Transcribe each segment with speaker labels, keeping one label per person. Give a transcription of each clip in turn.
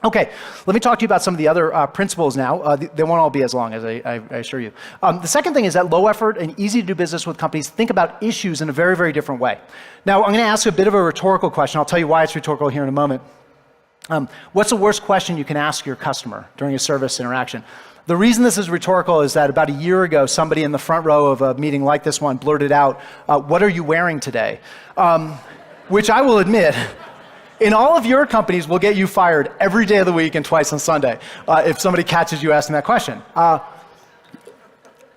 Speaker 1: Okay, let me talk to you about some of the other principles now. They won't all be as long, as I assure you. The second thing is that low effort and easy to do business with companies think about issues in a very, very different way. Now, I'm going to ask a bit of a rhetorical question. I'll tell you why it's rhetorical here in a moment. What's the worst question you can ask your customer during a service interaction? The reason this is rhetorical is that about a year ago, somebody in the front row of a meeting like this one blurted out, "What are you wearing today?" Which I will admit, in all of your companies will get you fired every day of the week and twice on Sunday if somebody catches you asking that question.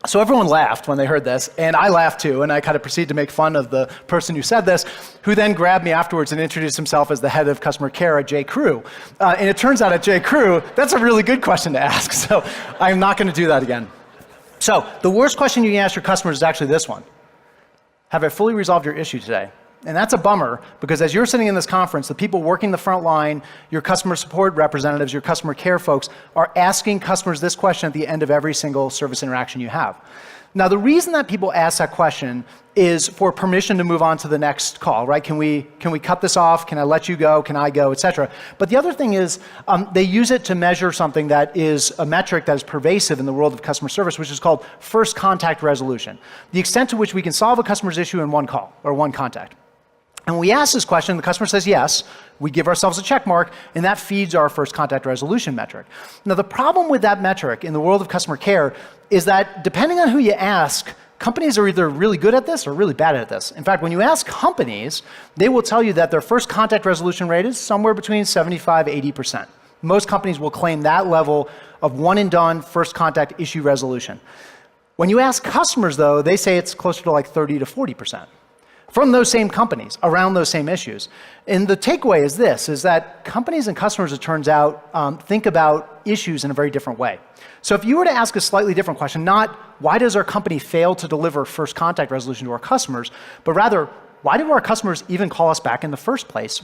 Speaker 1: So everyone laughed when they heard this, and I laughed too, and I kind of proceeded to make fun of the person who said this, who then grabbed me afterwards and introduced himself as the head of customer care at J.Crew. And it turns out at J.Crew, that's a really good question to ask, so I'm not going to do that again. So the worst question you can ask your customers is actually this one. Have I fully resolved your issue today? And that's a bummer, because as you're sitting in this conference, the people working the front line, your customer support representatives, your customer care folks, are asking customers this question at the end of every single service interaction you have. Now, the reason that people ask that question is for permission to move on to the next call, right? Can we cut this off? Can I let you go? Can I go, et cetera? But the other thing is they use it to measure something that is a metric that is pervasive in the world of customer service, which is called first contact resolution. The extent to which we can solve a customer's issue in one call or one contact. And when we ask this question, the customer says yes, we give ourselves a check mark, and that feeds our first contact resolution metric. Now, the problem with that metric in the world of customer care is that depending on who you ask, companies are either really good at this or really bad at this. In fact, when you ask companies, they will tell you that their first contact resolution rate is somewhere between 75 to 80%. Most companies will claim that level of one and done first contact issue resolution. When you ask customers, though, they say it's closer to like 30 to 40%. From those same companies, around those same issues. And the takeaway is this, is that companies and customers, it turns out, think about issues in a very different way. So if you were to ask a slightly different question, not why does our company fail to deliver first contact resolution to our customers, but rather, why do our customers even call us back in the first place?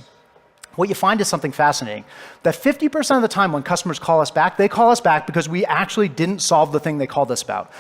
Speaker 1: What you find is something fascinating, that 50% of the time when customers call us back, they call us back because we actually didn't solve the thing they called us about.